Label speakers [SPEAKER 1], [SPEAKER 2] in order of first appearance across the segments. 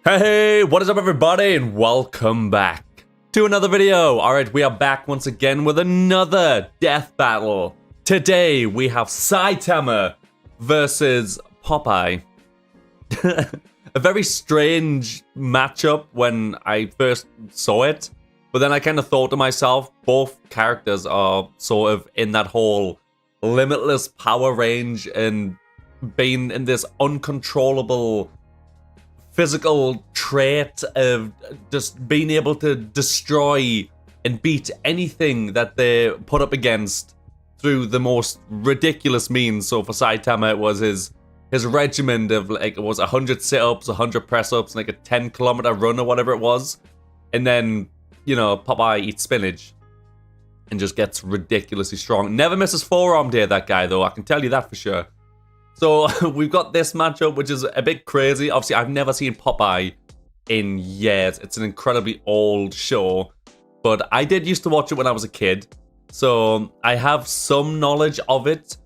[SPEAKER 1] Hey, what is up everybody and welcome back to another video. Alright, we are back once again with another death battle. Today we have Saitama versus Popeye. A very strange matchup when I first saw it, but then I kind of thought to myself, both characters are sort of in that whole limitless power range and being in this uncontrollable physical trait of just being able to destroy and beat anything that they put up against through the most ridiculous means. So for Saitama, it was his regimen of like, it was 100 sit-ups, 100 press-ups, like a 10-kilometer run or whatever it was. And then, you know, Popeye eats spinach and just gets ridiculously strong. Never misses forearm day, that guy, though, I can tell you that for sure. So we've got this matchup, which is a bit crazy. Obviously, I've never seen Popeye in years. It's an incredibly old show, but I did used to watch it when I was a kid, so I have some knowledge of it.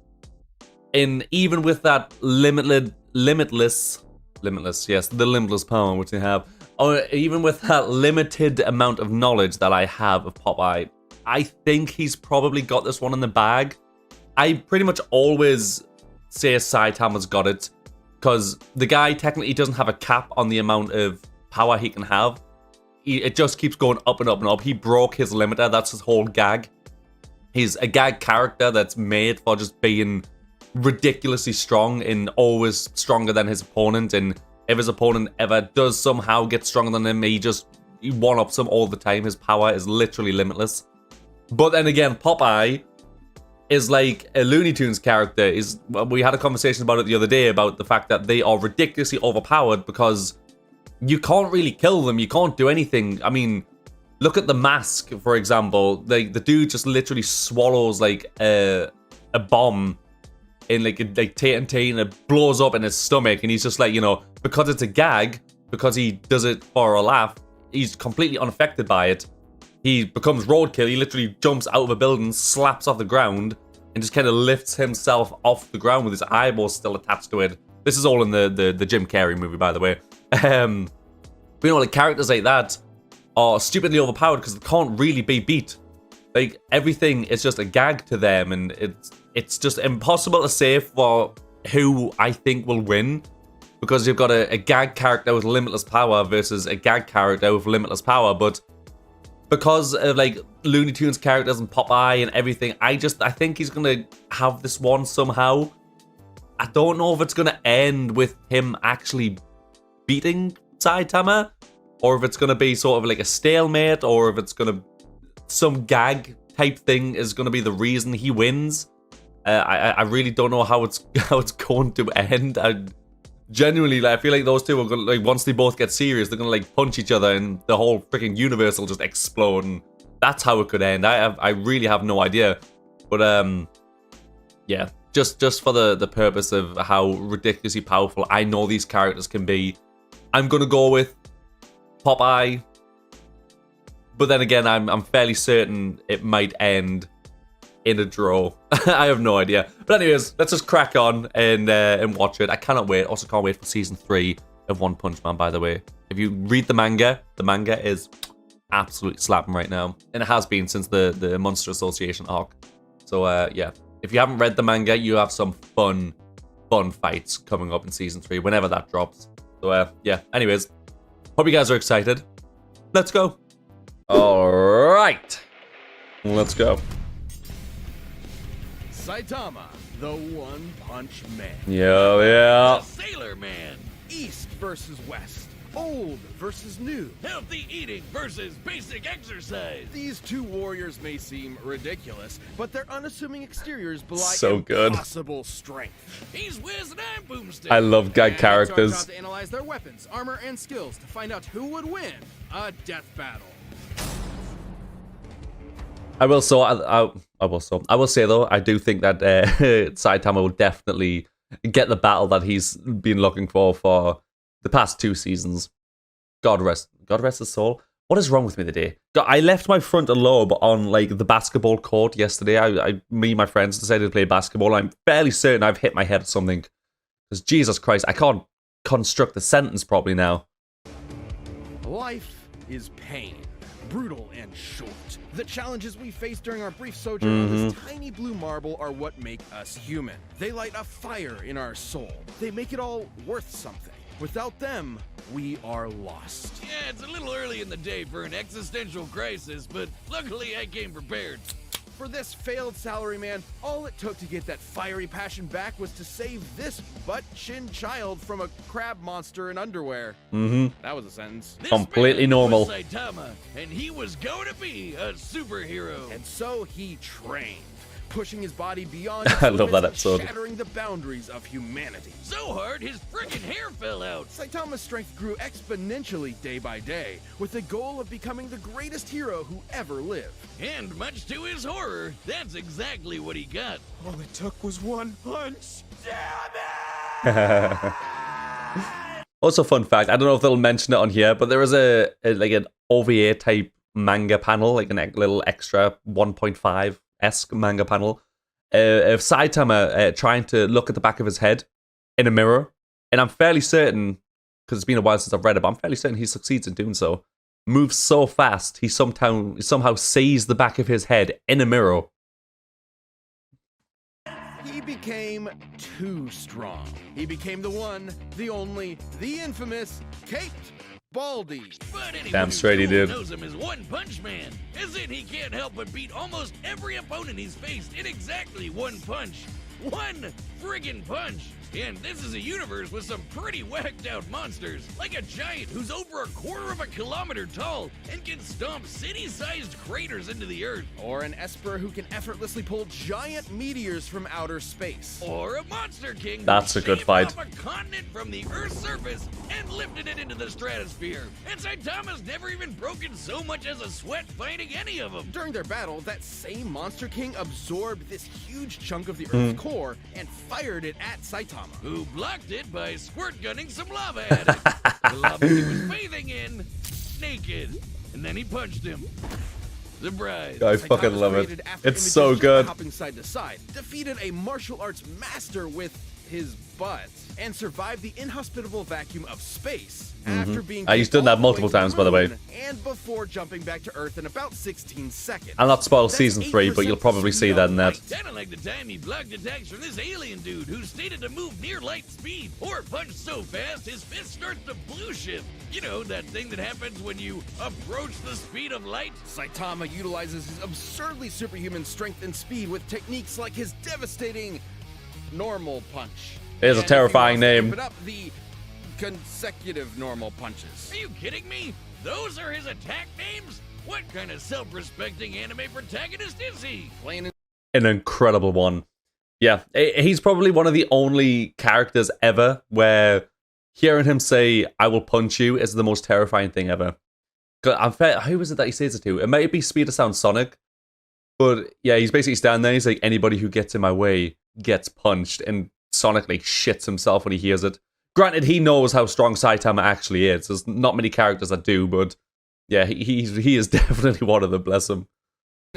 [SPEAKER 1] And even with that limitless, yes, the limitless power which they have, or even with that limited amount of knowledge that I have of Popeye, I think he's probably got this one in the bag. I pretty much always say Saitama's got it, because the guy technically doesn't have a cap on the amount of power he can have. It just keeps going up and up and up. He broke his limiter, that's his whole gag. He's a gag character that's made for just being ridiculously strong and always stronger than his opponent, and if his opponent ever does somehow get stronger than him, he one-ups him all the time. His power is literally limitless. But then again, Popeye is like a Looney Tunes character. We had a conversation about it the other day about the fact that they are ridiculously overpowered because you can't really kill them. You can't do anything. I mean, look at the Mask, for example. The dude just literally swallows like a bomb in like TNT, and it blows up in his stomach, and he's just like, you know, because it's a gag, because he does it for a laugh, he's completely unaffected by it. He becomes roadkill. He literally jumps out of a building, slaps off the ground, and just kind of lifts himself off the ground with his eyeballs still attached to it. This is all in the Jim Carrey movie, by the way. But you know, like characters like that are stupidly overpowered because they can't really be beat. Like everything is just a gag to them, and it's just impossible to say for who I think will win, because you've got a gag character with limitless power versus a gag character with limitless power, but because of like Looney Tunes characters and Popeye and everything, I think he's gonna have this one somehow. I don't know if it's gonna end with him actually beating Saitama, or if it's gonna be sort of like a stalemate, or if it's gonna some gag type thing is gonna be the reason he wins. I really don't know how it's going to end. Genuinely, like, I feel like those two are gonna, like, once they both get serious, they're gonna like punch each other, and the whole freaking universe will just explode, and that's how it could end. I really have no idea, but yeah, just for the purpose of how ridiculously powerful I know these characters can be, I'm gonna go with Popeye. But then again, I'm fairly certain it might end in a draw. I have no idea. But anyways, let's just crack on and watch it. I cannot wait. Also can't wait for season 3 of One Punch Man, by the way. If you read the manga is absolutely slapping right now. And it has been since the Monster Association arc. So yeah, if you haven't read the manga, you have some fun fights coming up in season 3, whenever that drops. So yeah, anyways, hope you guys are excited. Let's go. All right, let's go.
[SPEAKER 2] Saitama, the One Punch Man.
[SPEAKER 1] Yeah.
[SPEAKER 3] The Sailor Man.
[SPEAKER 2] East versus West. Old versus new.
[SPEAKER 3] Healthy eating versus basic exercise.
[SPEAKER 2] These two warriors may seem ridiculous, but their unassuming exteriors belie
[SPEAKER 1] So good.
[SPEAKER 2] impossible strength.
[SPEAKER 3] He's Whiz and I'm Boomstick.
[SPEAKER 1] I love gag
[SPEAKER 2] And it's our
[SPEAKER 1] characters.
[SPEAKER 2] job to analyze their weapons, armor, and skills to find out who would win a death battle.
[SPEAKER 1] I will say though, I do think that Saitama will definitely get the battle that he's been looking for the past 2 seasons. God rest his soul. What is wrong with me today? I left my frontal lobe on like the basketball court yesterday. Me and my friends decided to play basketball. I'm fairly certain I've hit my head at something, because Jesus Christ, I can't construct the sentence properly now.
[SPEAKER 2] Life is pain, brutal and short. The challenges we face during our brief sojourn on this tiny blue marble are what make us human. They light a fire in our soul. They make it all worth something. Without them, we are lost.
[SPEAKER 3] Yeah, it's a little early in the day for an existential crisis, but luckily I came prepared.
[SPEAKER 2] For this failed salaryman, all it took to get that fiery passion back was to save this butt-chin child from a crab monster in underwear. That was a sentence.
[SPEAKER 3] This
[SPEAKER 1] Completely
[SPEAKER 3] man
[SPEAKER 1] normal.
[SPEAKER 3] was Saitama, and he was going to be a superhero.
[SPEAKER 2] And so he trained, pushing his body beyond
[SPEAKER 1] I love that
[SPEAKER 2] limits and
[SPEAKER 1] episode.
[SPEAKER 2] shattering the boundaries of humanity.
[SPEAKER 3] So hard, his friggin' hair fell out.
[SPEAKER 2] Saitama's strength grew exponentially day by day, with the goal of becoming the greatest hero who ever lived.
[SPEAKER 3] And much to his horror, that's exactly what he got.
[SPEAKER 2] All it took was one punch.
[SPEAKER 1] Also, fun fact, I don't know if they'll mention it on here, but there is like an OVA type manga panel, like a little extra 1.5-esque manga panel of Saitama trying to look at the back of his head in a mirror. And I'm fairly certain, because it's been a while since I've read it, but I'm fairly certain he succeeds in doing so. Moves so fast, he somehow sees the back of his head in a mirror.
[SPEAKER 2] He became too strong. He became the one, the only, the infamous Caped Baldy.
[SPEAKER 3] But anyone
[SPEAKER 1] Damn
[SPEAKER 3] who
[SPEAKER 1] straight he
[SPEAKER 3] truly
[SPEAKER 1] did.
[SPEAKER 3] knows him as One Punch Man, as in he can't help but beat almost every opponent he's faced in exactly one punch. One friggin' punch! And this is a universe with some pretty whacked out monsters, like a giant who's over 1/4 kilometer tall and can stomp city-sized craters into the earth.
[SPEAKER 2] Or an Esper who can effortlessly pull giant meteors from outer space.
[SPEAKER 3] Or a Monster King
[SPEAKER 1] That's
[SPEAKER 3] who
[SPEAKER 1] a good
[SPEAKER 3] shaved
[SPEAKER 1] fight.
[SPEAKER 3] off a continent from the Earth's surface and lifted it into the stratosphere. And Saitama's never even broken so much as a sweat fighting any of them.
[SPEAKER 2] During their battle, that same Monster King absorbed this huge chunk of the Earth's core and fired it at Saitama.
[SPEAKER 3] Who blocked it by squirt gunning some lava at it. The lava he was bathing in, naked. And then he punched him. Surprise.
[SPEAKER 1] I fucking
[SPEAKER 2] Saitama's
[SPEAKER 1] love it.
[SPEAKER 2] created after
[SPEAKER 1] It's so
[SPEAKER 2] images
[SPEAKER 1] good.
[SPEAKER 2] Hopping side to side, defeated a martial arts master with his butt, and survived the inhospitable vacuum of space after being
[SPEAKER 1] He's
[SPEAKER 2] kicked
[SPEAKER 1] done that
[SPEAKER 2] all the way
[SPEAKER 1] multiple
[SPEAKER 2] to the
[SPEAKER 1] times, by the way.
[SPEAKER 2] moon, and before jumping back to Earth in about 16 seconds.
[SPEAKER 1] I'll not spoil
[SPEAKER 2] That's
[SPEAKER 1] season 3, but
[SPEAKER 2] 8%
[SPEAKER 1] you'll probably see that in that.
[SPEAKER 3] Kinda like the time he blocked attacks from this alien dude who stated to move near light speed or punch so fast his fist starts to blue shift. You know, that thing that happens when you approach the speed of light?
[SPEAKER 2] Saitama utilizes his absurdly superhuman strength and speed with techniques like his devastating normal punch.
[SPEAKER 1] It is a
[SPEAKER 2] And if
[SPEAKER 1] terrifying
[SPEAKER 2] he wants to
[SPEAKER 1] name.
[SPEAKER 2] amp it up, the consecutive normal punches.
[SPEAKER 3] Are you kidding me? Those are his attack names? What kind of self-respecting anime protagonist is he?
[SPEAKER 2] Plain and
[SPEAKER 1] An incredible one. Yeah, he's probably one of the only characters ever where hearing him say, "I will punch you," is the most terrifying thing ever. Who was it that he says it to? It might be Speeder Sound Sonic. But yeah, he's basically standing there, he's like, "Anybody who gets in my way gets punched," and Sonic like shits himself when he hears it. Granted, he knows how strong Saitama actually is. There's not many characters that do, but yeah, he is definitely one of them, bless him.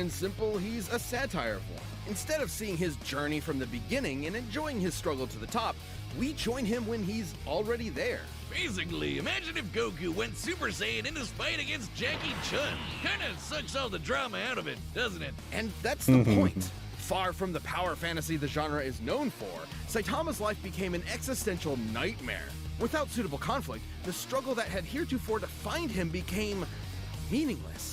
[SPEAKER 2] simple, he's a satire of one. Instead of seeing his journey from the beginning and enjoying his struggle to the top, we join him when he's already there.
[SPEAKER 3] Basically, imagine if Goku went Super Saiyan in his fight against Jackie Chun. Kinda sucks all the drama out of it, doesn't it?
[SPEAKER 2] And that's the point. Far from the power fantasy the genre is known for, Saitama's life became an existential nightmare. Without suitable conflict, the struggle that had heretofore defined him became meaningless.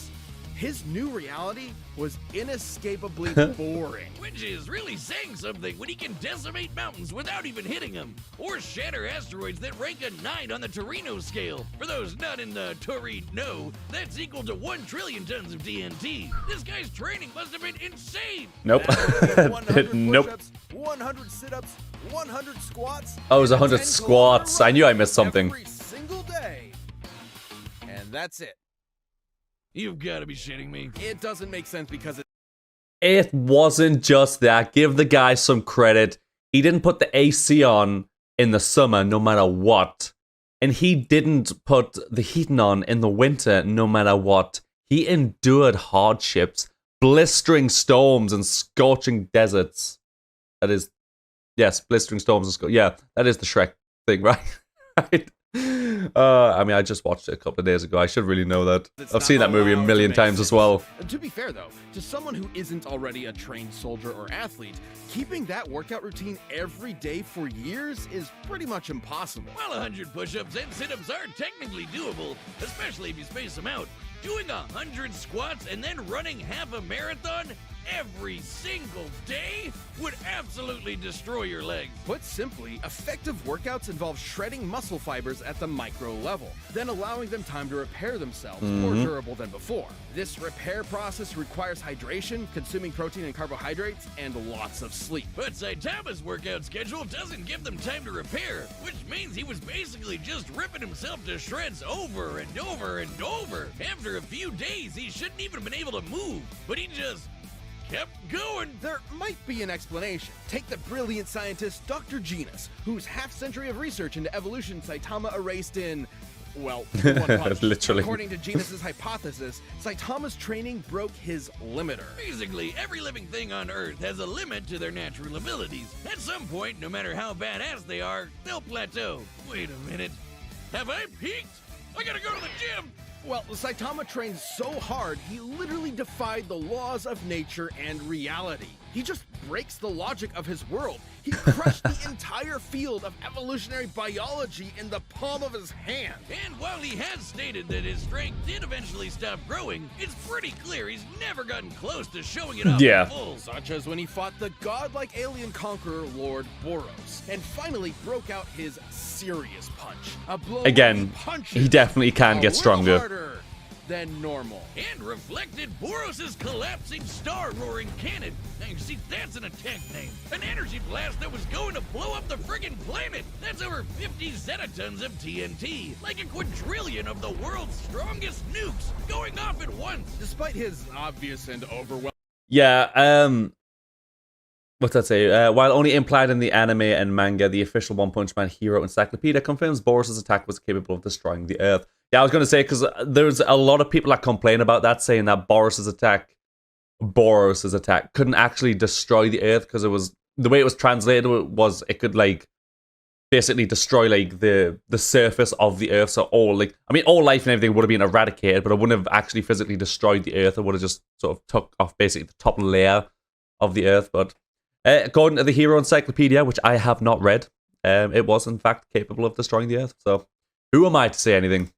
[SPEAKER 2] His new reality was inescapably boring.
[SPEAKER 3] Which is really saying something when he can decimate mountains without even hitting them, or shatter asteroids that rank a 9 on the Torino scale. For those not in the Torino, that's equal to 1 trillion tons of TNT. This guy's training must have been insane.
[SPEAKER 1] Nope.
[SPEAKER 2] That would be 100
[SPEAKER 1] Nope.
[SPEAKER 2] push-ups, 100 sit-ups, 100 squats.
[SPEAKER 1] Oh, it was
[SPEAKER 2] and a
[SPEAKER 1] 100
[SPEAKER 2] 10
[SPEAKER 1] squats.
[SPEAKER 2] kilometer
[SPEAKER 1] I knew I
[SPEAKER 2] run
[SPEAKER 1] missed something.
[SPEAKER 2] Every single day. And that's it.
[SPEAKER 3] You've got to be shitting me.
[SPEAKER 2] It doesn't make sense because
[SPEAKER 1] It wasn't just that. Give the guy some credit. He didn't put the AC on in the summer no matter what. And he didn't put the heating on in the winter no matter what. He endured hardships, blistering storms and scorching deserts. That is, yes, blistering storms and yeah, that is the Shrek thing, right? Right? I mean, I just watched it a couple of days ago. I should really know that. I've seen that movie a million times as well.
[SPEAKER 2] To be fair, though, to someone who isn't already a trained soldier or athlete, keeping that workout routine every day for years is pretty much impossible.
[SPEAKER 3] While 100 push-ups and sit-ups are technically doable, especially if you space them out, doing 100 squats and then running half a marathon every single day would absolutely destroy your legs.
[SPEAKER 2] Put simply, effective workouts involve shredding muscle fibers at the micro level, then allowing them time to repair themselves more durable than before. This repair process requires hydration, consuming protein and carbohydrates, and lots of sleep.
[SPEAKER 3] But Saitama's workout schedule doesn't give them time to repair, which means he was basically just ripping himself to shreds over and over and over. After a few days, he shouldn't even have been able to move, but he just kept going.
[SPEAKER 2] There might be an explanation. Take the brilliant scientist Dr. Genus, whose half-century of research into evolution Saitama erased in, well, one punch.
[SPEAKER 1] Literally.
[SPEAKER 2] According to Genus's hypothesis, Saitama's training broke his limiter.
[SPEAKER 3] Basically, every living thing on Earth has a limit to their natural abilities. At some point, no matter how badass they are, they'll plateau. Wait a minute. Have I peaked? I gotta go to the gym!
[SPEAKER 2] Well, Saitama trained so hard, he literally defied the laws of nature and reality. He just breaks the logic of his world. He crushed the entire field of evolutionary biology in the palm of his hand.
[SPEAKER 3] And while he has stated that his strength did eventually stop growing, it's pretty clear he's never gotten close to showing it off
[SPEAKER 1] Yeah.
[SPEAKER 3] in full.
[SPEAKER 2] Such as when he fought the godlike alien conqueror Lord Boros, and finally broke out his serious punch. A blow
[SPEAKER 1] Again, he definitely can
[SPEAKER 2] a
[SPEAKER 1] get stronger.
[SPEAKER 2] little harder than normal.
[SPEAKER 3] And reflected Boros' collapsing star-roaring cannon. Now you see, that's an attack name. An energy blast that was going to blow up the friggin' planet. That's over 50 zettatons of TNT. Like a quadrillion of the world's strongest nukes going off at once.
[SPEAKER 2] Despite his obvious and overwhelming
[SPEAKER 1] Yeah, what's that say? While only implied in the anime and manga, the official One Punch Man hero encyclopedia confirms Boros' attack was capable of destroying the Earth. Yeah, I was going to say, because there's a lot of people that complain about that, saying that Boros' attack couldn't actually destroy the Earth, because it was, the way it was translated was it could, like, basically destroy, like, the surface of the Earth. So all life and everything would have been eradicated, but it wouldn't have actually physically destroyed the Earth. It would have just sort of took off basically the top layer of the Earth. But according to the Hero Encyclopedia, which I have not read, it was in fact capable of destroying the Earth. So who am I to say anything?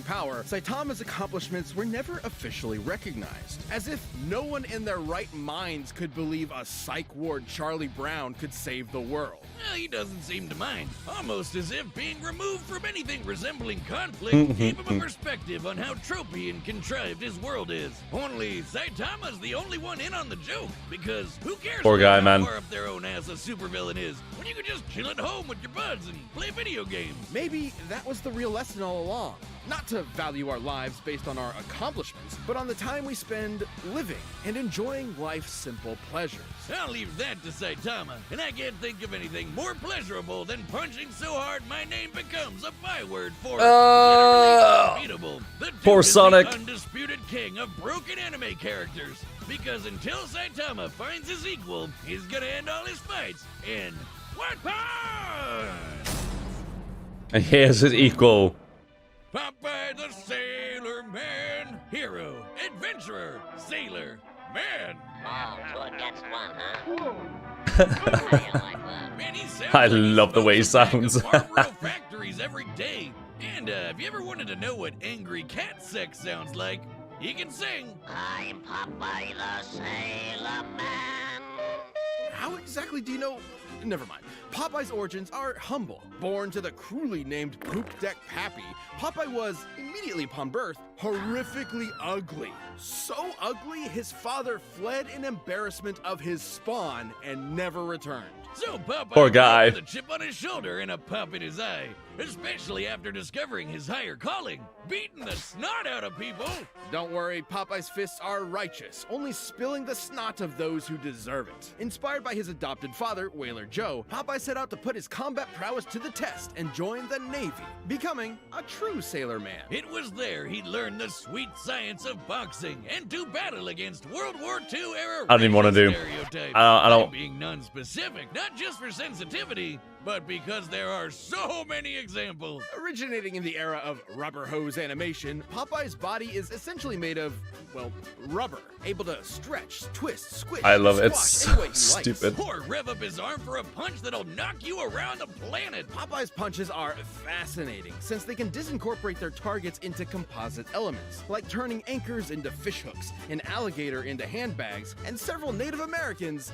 [SPEAKER 2] power, Saitama's accomplishments were never officially recognized. As if no one in their right minds could believe a psych ward Charlie Brown could save the world.
[SPEAKER 3] Well, he doesn't seem to mind. Almost as if being removed from anything resembling conflict gave him a perspective on how tropey and contrived his world is. Only Saitama's the only one in on the joke, because who cares
[SPEAKER 1] Poor guy,
[SPEAKER 3] how
[SPEAKER 1] man.
[SPEAKER 3] far up their own ass a supervillain is, when you can just chill at home with your buds and play video games.
[SPEAKER 2] Maybe that was the real lesson all along. Not to value our lives based on our accomplishments, but on the time we spend living and enjoying life's simple pleasures.
[SPEAKER 3] I'll leave that to Saitama, and I can't think of anything more pleasurable than punching so hard my name becomes a byword for literally unbeatable. The dude
[SPEAKER 1] Poor
[SPEAKER 3] is
[SPEAKER 1] Sonic.
[SPEAKER 3] the undisputed king of broken anime characters, because until Saitama finds his equal, he's gonna end all his fights in one punch!
[SPEAKER 1] And here's his equal.
[SPEAKER 3] Popeye the Sailor Man, hero, adventurer, sailor, man.
[SPEAKER 4] Oh, good, that's one, huh? I like that.
[SPEAKER 3] Man, he sounds
[SPEAKER 1] I
[SPEAKER 3] like he
[SPEAKER 1] love the way he
[SPEAKER 3] smokes a pack of
[SPEAKER 1] sounds.
[SPEAKER 3] Marlboro factories every day. And if you ever wanted to know what angry cat sex sounds like, he can sing.
[SPEAKER 4] I'm Popeye the Sailor Man.
[SPEAKER 2] How exactly do you know? Never mind. Popeye's origins are humble. Born to the cruelly named Poop Deck Pappy, Popeye was, immediately upon birth, horrifically ugly. So ugly, his father fled in embarrassment of his spawn and never returned.
[SPEAKER 3] So Popeye
[SPEAKER 1] Poor guy.
[SPEAKER 3] with a chip on his shoulder and a pop in his eye, especially after discovering his higher calling, beating the snot out of people.
[SPEAKER 2] Don't worry, Popeye's fists are righteous, only spilling the snot of those who deserve it. Inspired by his adopted father, Whaler Joe, Popeye set out to put his combat prowess to the test and join the Navy, becoming a true sailor man.
[SPEAKER 3] It was there he learned the sweet science of boxing and to battle against World War II era
[SPEAKER 1] I don't even wanna
[SPEAKER 3] racial
[SPEAKER 1] do.
[SPEAKER 3] stereotypes
[SPEAKER 1] I don't-
[SPEAKER 3] by being non-specific, not just for sensitivity, but because there are so many examples.
[SPEAKER 2] Originating in the era of rubber hose animation, Popeye's body is essentially made of, well, rubber, able to stretch, twist, squish,
[SPEAKER 1] I love it. It's
[SPEAKER 2] squash any way
[SPEAKER 1] so
[SPEAKER 2] he likes.
[SPEAKER 1] stupid.
[SPEAKER 3] Or rev up his arm for a punch that'll knock you around the planet.
[SPEAKER 2] Popeye's punches are fascinating since they can disincorporate their targets into composite elements, like turning anchors into fishhooks, an alligator into handbags, and several Native Americans.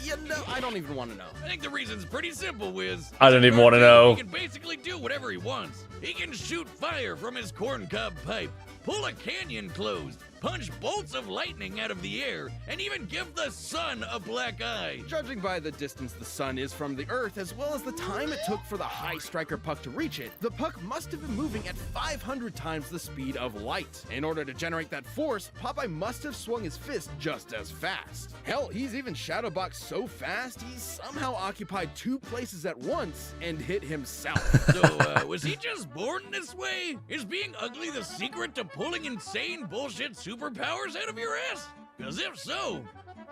[SPEAKER 2] You know, I don't even want to know.
[SPEAKER 3] I think the reason's pretty simple, Wiz.
[SPEAKER 1] I don't even want to know.
[SPEAKER 3] He can basically do whatever he wants. He can shoot fire from his corncob pipe, pull a canyon closed, punch bolts of lightning out of the air, and even give the sun a black eye.
[SPEAKER 2] Judging by the distance the sun is from the Earth, as well as the time it took for the high striker puck to reach it, the puck must have been moving at 500 times the speed of light. In order to generate that force, Popeye must have swung his fist just as fast. Hell, he's even shadowboxed so fast, he's somehow occupied 2 places at once and hit himself.
[SPEAKER 3] So, was he just born this way? Is being ugly the secret to pulling insane bullshit superpowers out of your ass? Because if so,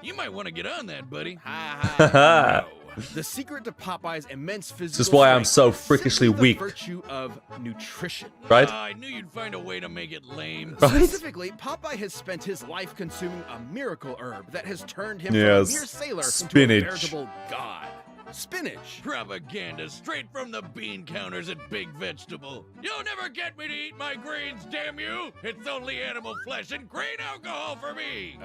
[SPEAKER 3] you might want to get on that, buddy.
[SPEAKER 2] No. The secret to Popeye's immense physical
[SPEAKER 1] This is why I'm so
[SPEAKER 2] strength is
[SPEAKER 1] freakishly
[SPEAKER 2] simply the
[SPEAKER 1] weak.
[SPEAKER 2] virtue of nutrition.
[SPEAKER 1] Right?
[SPEAKER 3] I knew you'd find a way to make it lame.
[SPEAKER 1] Right?
[SPEAKER 2] Specifically, Popeye has spent his life consuming a miracle herb that has turned him
[SPEAKER 1] Yes.
[SPEAKER 2] from a mere sailor
[SPEAKER 1] Spinach.
[SPEAKER 2] into a veritable god. Spinach.
[SPEAKER 3] Propaganda straight from the bean counters at Big Vegetable. You'll never get me to eat my grains, damn you! It's only animal flesh and grain alcohol for me!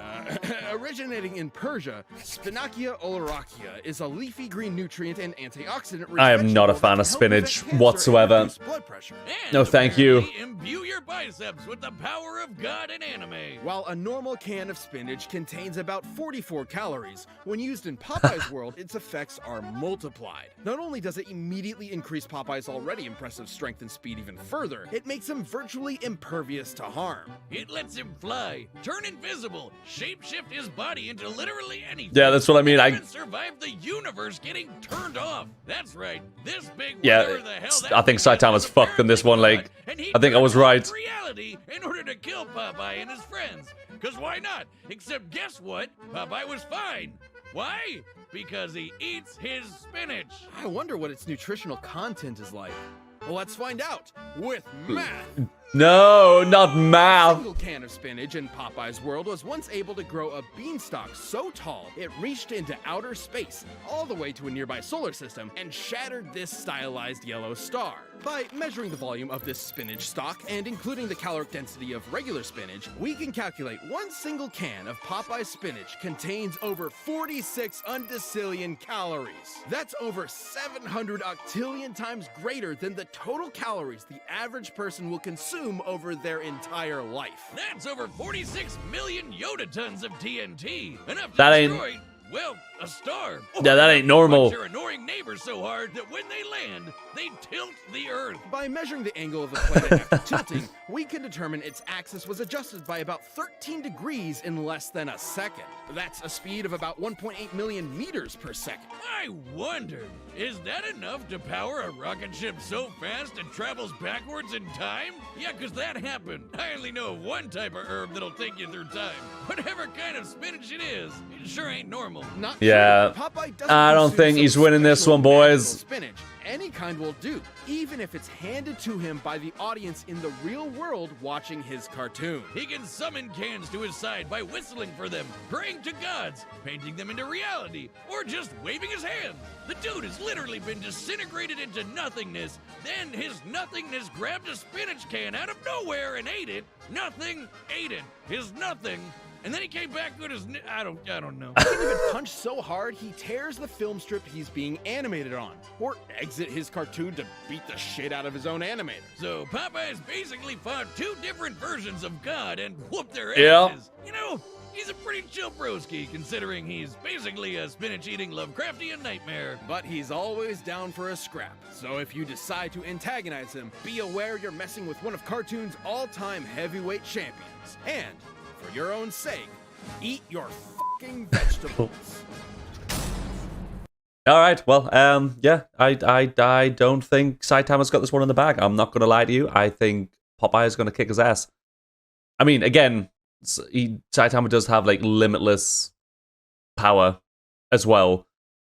[SPEAKER 2] Originating in Persia, Spinacia oleracea is a leafy green nutrient and antioxidant.
[SPEAKER 1] I am not a
[SPEAKER 2] vegetable
[SPEAKER 1] fan
[SPEAKER 2] that
[SPEAKER 1] of
[SPEAKER 2] can help
[SPEAKER 1] spinach
[SPEAKER 2] prevent cancer
[SPEAKER 1] whatsoever.
[SPEAKER 2] and reduce blood pressure.
[SPEAKER 3] And
[SPEAKER 1] No, thank you.
[SPEAKER 3] apparently Imbue your biceps with the power of God and anime.
[SPEAKER 2] While a normal can of spinach contains about 44 calories, when used in Popeye's world, its effects are multiplied. Not only does it immediately increase Popeye's already impressive strength and speed even further, it makes him virtually impervious to harm.
[SPEAKER 3] It lets him fly, turn invisible, shapeshift his body into literally anything.
[SPEAKER 1] Yeah, that's what I mean.
[SPEAKER 3] And
[SPEAKER 1] I
[SPEAKER 3] even survive the universe getting turned off. That's right. This big
[SPEAKER 1] Yeah,
[SPEAKER 3] whatever the hell that
[SPEAKER 1] I think
[SPEAKER 3] thing is
[SPEAKER 1] Saitama's
[SPEAKER 3] was
[SPEAKER 1] fucked in this one,
[SPEAKER 3] apparently
[SPEAKER 1] like,
[SPEAKER 3] God, and he
[SPEAKER 1] I think I was
[SPEAKER 3] turned
[SPEAKER 1] right.
[SPEAKER 3] off reality in order to kill Popeye and his friends. Cause why not? Except guess what? Popeye was fine. Why? Because he eats his spinach.
[SPEAKER 2] I wonder what its nutritional content is like. Well, let's find out with math.
[SPEAKER 1] No, not
[SPEAKER 2] A
[SPEAKER 1] math.
[SPEAKER 2] single can of spinach in Popeye's world was once able to grow a beanstalk so tall it reached into outer space, all the way to a nearby solar system, and shattered this stylized yellow star. By measuring the volume of this spinach stalk and including the caloric density of regular spinach, we can calculate one single can of Popeye's spinach contains over 46 undecillion calories. That's over 700 octillion times greater than the total calories the average person will consume over their entire life.
[SPEAKER 3] That's over 46 million Yoda tons of TNT. Enough to
[SPEAKER 1] That ain't-
[SPEAKER 3] destroy, well, a star.
[SPEAKER 1] Yeah, that ain't normal.
[SPEAKER 3] Punch your annoying neighbors so hard that when they land, they tilt the Earth.
[SPEAKER 2] By measuring the angle of the planet after tilting, we can determine its axis was adjusted by about 13 degrees in less than a second. That's a speed of about 1.8 million meters per second.
[SPEAKER 3] I wonder, is that enough to power a rocket ship so fast it travels backwards in time? Yeah, 'cause that happened. I only know of one type of herb that'll take you through time. Whatever kind of spinach it sure ain't normal.
[SPEAKER 2] Not
[SPEAKER 1] Yeah,
[SPEAKER 2] true. Popeye doesn't
[SPEAKER 1] I don't
[SPEAKER 2] consume
[SPEAKER 1] think
[SPEAKER 2] some
[SPEAKER 1] he's winning this
[SPEAKER 2] special
[SPEAKER 1] one, boys.
[SPEAKER 2] magical Spinach. Any kind will do, even if it's handed to him by the audience in the real world watching his cartoon.
[SPEAKER 3] He can summon cans to his side by whistling for them, praying to gods, painting them into reality, or just waving his hand. The dude has literally been disintegrated into nothingness. Then his nothingness grabbed a spinach can out of nowhere and ate it. Nothing ate it. His nothing. And then he came back with his I don't know.
[SPEAKER 2] He can even punch so hard he tears the film strip he's being animated on, or exit his cartoon to beat the shit out of his own animator.
[SPEAKER 3] So Popeye's basically fought 2 different versions of God and whooped their
[SPEAKER 1] Yeah.
[SPEAKER 3] asses. You know, he's a pretty chill broski considering he's basically a spinach-eating Lovecraftian nightmare.
[SPEAKER 2] But he's always down for a scrap. So if you decide to antagonize him, be aware you're messing with one of cartoon's all-time heavyweight champions. And for your own sake, eat your fucking vegetables.
[SPEAKER 1] All right, well, yeah, I don't think Saitama's got this one in the bag. I'm not going to lie to you. I think Popeye is going to kick his ass. I mean, again, Saitama does have like limitless power as well.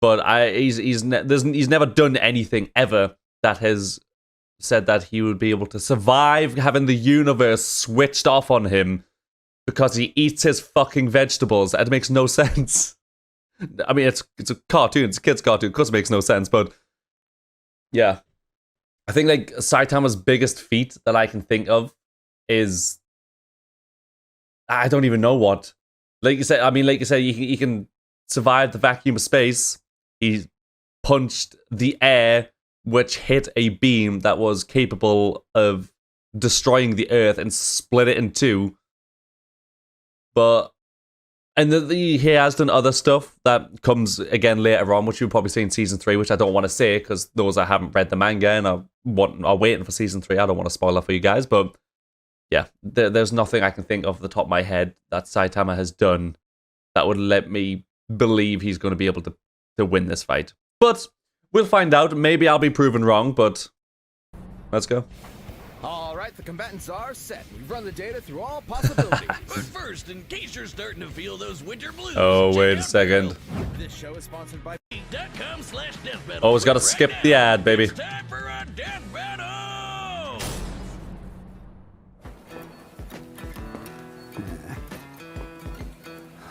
[SPEAKER 1] But he's never done anything ever that has said that he would be able to survive having the universe switched off on him because he eats his fucking vegetables. That makes no sense. I mean, it's a cartoon, it's a kid's cartoon, of course it makes no sense, but yeah. I think like Saitama's biggest feat that I can think of is, I don't even know what. Like you said, he can survive the vacuum of space. He punched the air, which hit a beam that was capable of destroying the Earth and split it in two. And he has done other stuff that comes again later on, which you'll probably see in season 3, which I don't want to say because those I haven't read the manga and are waiting for season 3. I don't want to spoil that for you guys, but yeah, there's nothing I can think of the top of my head that Saitama has done that would let me believe he's going to be able to win this fight. But we'll find out. Maybe I'll be proven wrong, but let's go.
[SPEAKER 2] All right, the combatants are set. We've run the data through all possibilities.
[SPEAKER 3] But first, in case you're starting to feel those winter blues,
[SPEAKER 1] Oh,
[SPEAKER 3] check
[SPEAKER 1] wait a
[SPEAKER 3] out
[SPEAKER 1] second.
[SPEAKER 2] This show is sponsored by
[SPEAKER 3] .com/death battle.
[SPEAKER 1] Always gotta skip the ad, baby.
[SPEAKER 3] It's time for a death battle.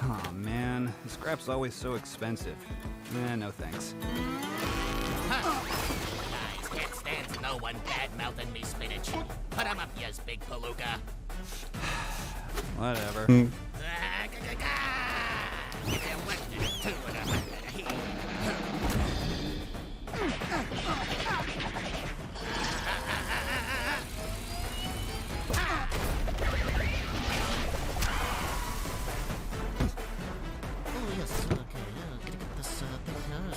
[SPEAKER 5] Oh man, scrap's always so expensive. No thanks.
[SPEAKER 4] Guys, can't stand no one bad-mouthing me spinach. Put 'em up, yes, big palooka.
[SPEAKER 5] Whatever.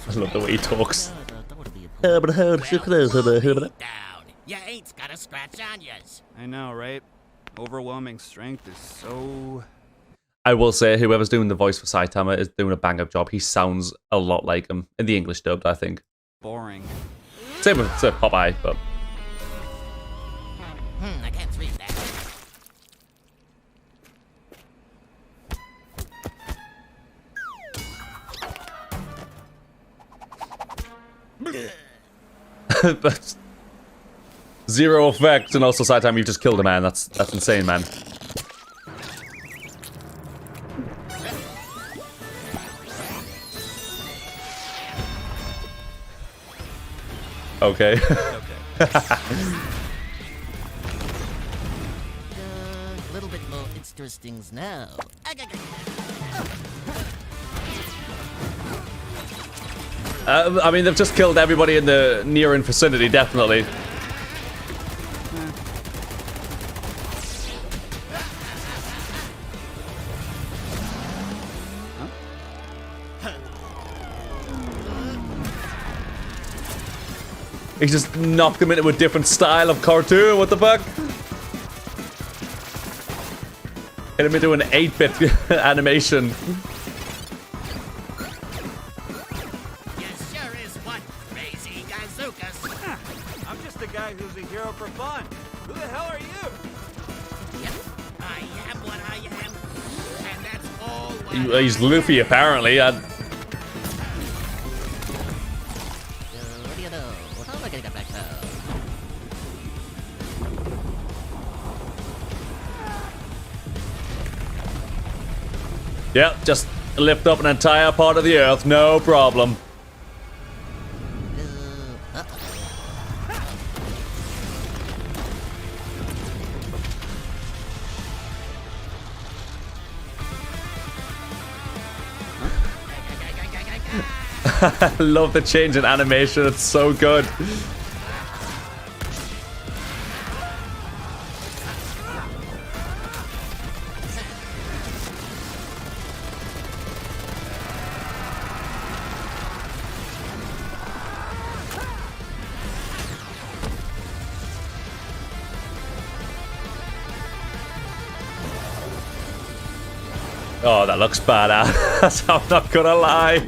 [SPEAKER 1] I love the way he talks.
[SPEAKER 4] Down. Ya ain't got a scratch on yas.
[SPEAKER 5] I know, right? Overwhelming strength is so...
[SPEAKER 1] I will say, whoever's doing the voice for Saitama is doing a bang-up job. He sounds a lot like him in the English dubbed, I think.
[SPEAKER 5] boring.
[SPEAKER 1] Same with Popeye, but...
[SPEAKER 4] I can't read that.
[SPEAKER 1] but zero effect, and also Saitama, you've just killed a man. That's insane, man. Okay.
[SPEAKER 4] A little bit more interesting now.
[SPEAKER 1] I mean, they've just killed everybody in the near vicinity, definitely. He just knocked him into a different style of cartoon, what the fuck? Hit him into an 8-bit animation.
[SPEAKER 5] I'm just a guy who's a hero for fun. Who the hell are you?
[SPEAKER 4] Yep, I am what I am, and that's all.
[SPEAKER 1] He's Luffy, apparently.
[SPEAKER 4] What do you know? How am I gonna get back home?
[SPEAKER 1] Yep, just lift up an entire part of the earth, no problem. I love the change in animation, it's so good. Oh, that looks badass. I'm not gonna lie.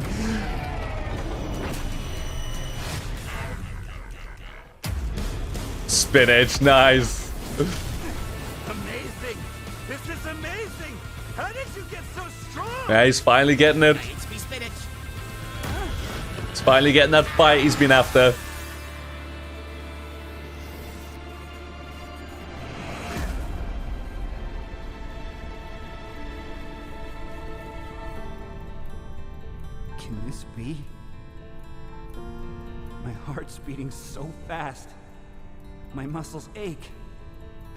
[SPEAKER 1] Spinach, nice.
[SPEAKER 5] Amazing! This is amazing! How did you get so strong?
[SPEAKER 1] Yeah, he's finally getting it.
[SPEAKER 4] It's me spinach.
[SPEAKER 1] He's finally getting that fight he's been after.
[SPEAKER 5] Can this be? My heart's beating so fast. My muscles ache.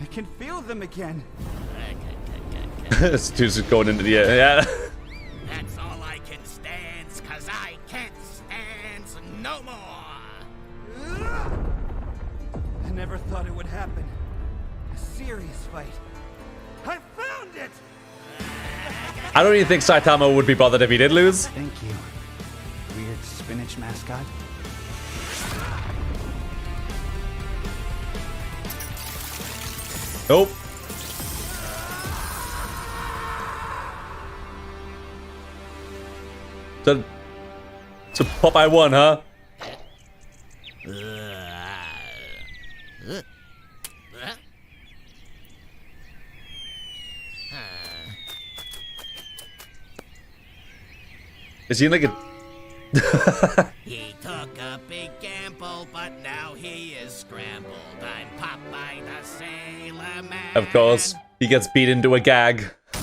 [SPEAKER 5] I can feel them again.
[SPEAKER 1] This dude's just going into the air. Yeah.
[SPEAKER 4] That's all I can stand, cause I can't stand no more.
[SPEAKER 5] I never thought it would happen. A serious fight. I found it!
[SPEAKER 1] I don't even think Saitama would be bothered if he did lose.
[SPEAKER 5] Thank you, weird spinach mascot.
[SPEAKER 1] Nope. So Popeye won, huh? Is he in like a...
[SPEAKER 4] He took a big gamble, but now he is scrambled. I'm Popeye the Sailor Man.
[SPEAKER 1] Of course. He gets beat into a gag.
[SPEAKER 3] KO!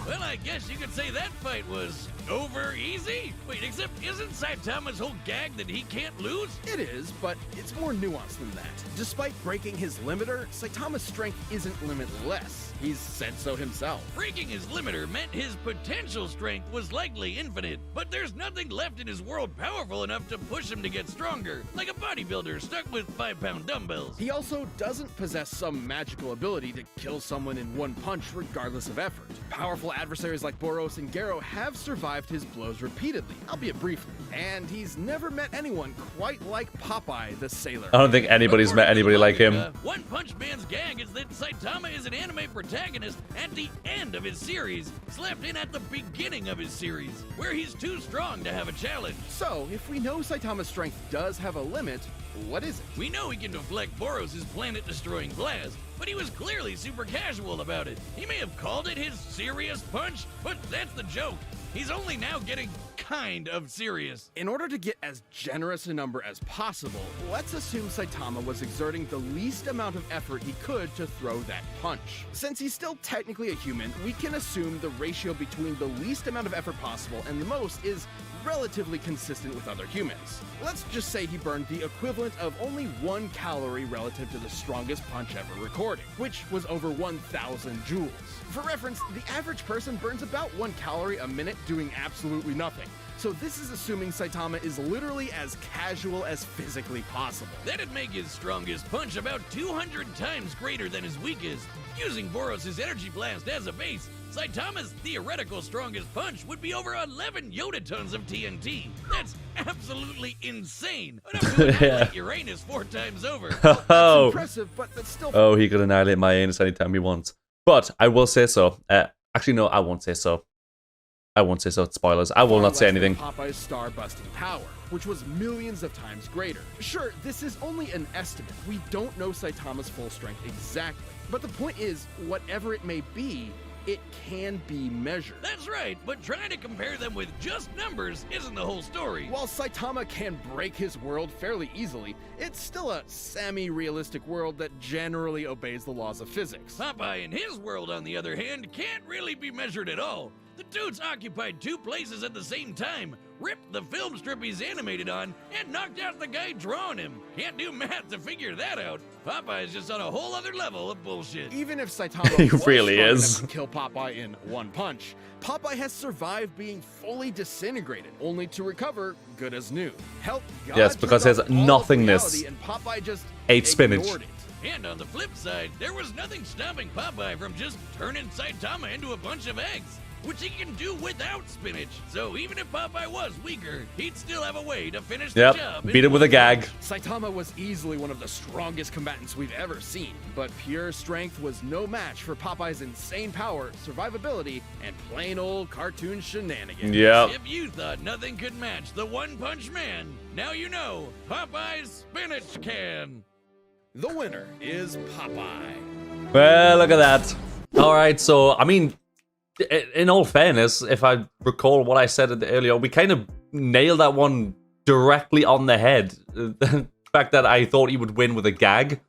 [SPEAKER 3] Well, I guess you could say that fight was over easy. Wait, except isn't Saitama's whole gag that he can't lose?
[SPEAKER 2] It is, but it's more nuanced than that. Despite breaking his limiter, Saitama's strength isn't limitless. He's said so himself.
[SPEAKER 3] Breaking his limiter meant his potential strength was likely infinite, but there's nothing left in his world powerful enough to push him to get stronger, like a bodybuilder stuck with 5-pound dumbbells.
[SPEAKER 2] He also doesn't possess some magical ability to kill someone in one punch regardless of effort. Powerful adversaries like Boros and Garo have survived his blows repeatedly, albeit briefly, and he's never met anyone quite like Popeye the Sailor.
[SPEAKER 1] I don't think anybody's met anybody like him.
[SPEAKER 3] One Punch Man's gag is that Saitama is an anime protagonist at the end of his series, slapped in at the beginning of his series, where he's too strong to have a challenge.
[SPEAKER 2] So, if we know Saitama's strength does have a limit, what is it?
[SPEAKER 3] We know he can deflect Boros' planet-destroying blast, but he was clearly super casual about it. He may have called it his serious punch, but that's the joke. He's only now getting kind of serious.
[SPEAKER 2] In order to get as generous a number as possible, let's assume Saitama was exerting the least amount of effort he could to throw that punch. Since he's still technically a human, we can assume the ratio between the least amount of effort possible and the most is relatively consistent with other humans. Let's just say he burned the equivalent of only 1 calorie relative to the strongest punch ever recorded, which was over 1,000 joules. For reference, the average person burns about 1 calorie a minute doing absolutely nothing. So this is assuming Saitama is literally as casual as physically possible.
[SPEAKER 3] That'd make his strongest punch about 200 times greater than his weakest. Using Boros' energy blast as a base, Saitama's theoretical strongest punch would be over 11 yotatons of TNT. That's absolutely insane. Enough to annihilate Uranus 4 times over.
[SPEAKER 2] That's impressive, but that's still...
[SPEAKER 1] Oh, he could annihilate my anus anytime he wants. But I will say so. Actually, no, I won't say so. I won't say so. It's spoilers. I will not say anything.
[SPEAKER 2] Popeye's star-busting power, which was millions of times greater. Sure, this is only an estimate. We don't know Saitama's full strength exactly. But the point is, whatever it may be, it can be measured.
[SPEAKER 3] That's right, but trying to compare them with just numbers isn't the whole story.
[SPEAKER 2] While Saitama can break his world fairly easily, it's still a semi-realistic world that generally obeys the laws of physics.
[SPEAKER 3] Popeye in his world, on the other hand, can't really be measured at all. The dude's occupied 2 places at the same time, ripped the film strip he's animated on, and knocked out the guy drawing him. Can't do math to figure that out. Popeye's just on a whole other level of bullshit.
[SPEAKER 2] Even if Saitama
[SPEAKER 1] He
[SPEAKER 2] was
[SPEAKER 1] really
[SPEAKER 2] strong
[SPEAKER 1] is.
[SPEAKER 2] enough to kill Popeye in 1 punch, Popeye has survived being fully disintegrated, only to recover good as new. Hell, God
[SPEAKER 1] Yes, because
[SPEAKER 2] turned
[SPEAKER 1] his
[SPEAKER 2] off all of
[SPEAKER 1] nothingness
[SPEAKER 2] reality, and Popeye just
[SPEAKER 1] ate spinach.
[SPEAKER 2] ignored it.
[SPEAKER 3] And on the flip side, there was nothing stopping Popeye from just turning Saitama into a bunch of eggs, which he can do without spinach. So even if Popeye was weaker, he'd still have a way to finish the job.
[SPEAKER 1] Beat him with a gag.
[SPEAKER 2] Saitama was easily one of the strongest combatants we've ever seen, but pure strength was no match for Popeye's insane power, survivability, and plain old cartoon shenanigans.
[SPEAKER 1] Yep.
[SPEAKER 3] If you thought nothing could match the One Punch Man, now you know Popeye's spinach can.
[SPEAKER 2] The winner is Popeye.
[SPEAKER 1] Well, look at that. All right, so, I mean, in all fairness, if I recall what I said earlier, we kind of nailed that one directly on the head. The fact that I thought he would win with a gag,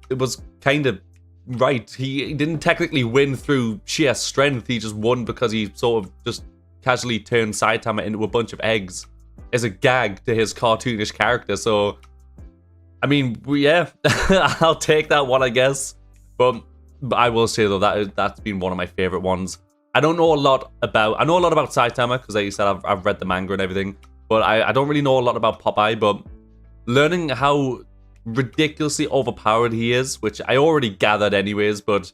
[SPEAKER 1] it was kind of right. He didn't technically win through sheer strength. He just won because he sort of just casually turned Saitama into a bunch of eggs as a gag to his cartoonish character. So, I mean, yeah, I'll take that one, I guess. But I will say, though, that's been one of my favorite ones. I know a lot about Saitama, because like you said, I've read the manga and everything. But I don't really know a lot about Popeye. But learning how ridiculously overpowered he is, which I already gathered anyways, but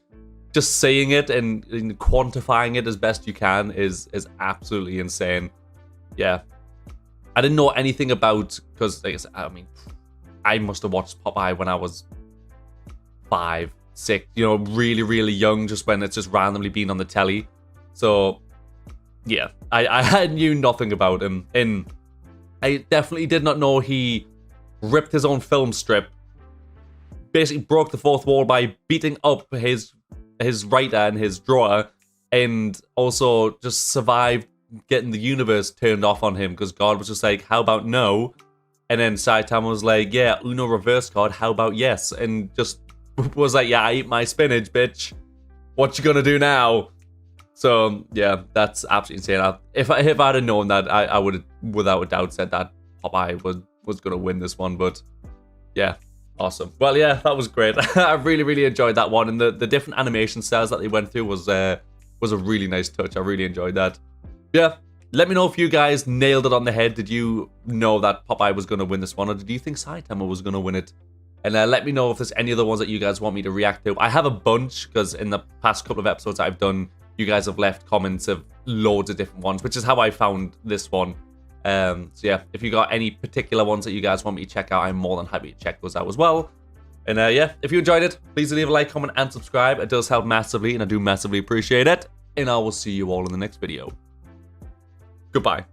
[SPEAKER 1] just saying it and quantifying it as best you can is absolutely insane. Yeah. I didn't know anything about, because like I mean, I must have watched Popeye when I was 5, 6, you know, really, really young, just when it's just randomly been on the telly. So, yeah, I knew nothing about him. And I definitely did not know he ripped his own film strip, basically broke the fourth wall by beating up his writer and his drawer, and also just survived getting the universe turned off on him because God was just like, how about no? And then Saitama was like, yeah, Uno reverse card, how about yes? And just was like, yeah, I eat my spinach, bitch. What you gonna do now? So, yeah, that's absolutely insane. If I'd have known that, I would have, without a doubt, said that Popeye was gonna win this one, but yeah. Awesome. Well, yeah, that was great. I really, really enjoyed that one, and the different animation styles that they went through was a really nice touch. I really enjoyed that. Yeah, let me know if you guys nailed it on the head. Did you know that Popeye was going to win this one, or did you think Saitama was going to win it? And let me know if there's any other ones that you guys want me to react to. I have a bunch, because in the past couple of episodes I've done, you guys have left comments of loads of different ones, which is how I found this one. So yeah, if you got any particular ones that you guys want me to check out, I'm more than happy to check those out as well. And yeah, if you enjoyed it, please leave a like, comment, and subscribe. It does help massively, and I do massively appreciate it. And I will see you all in the next video. Goodbye.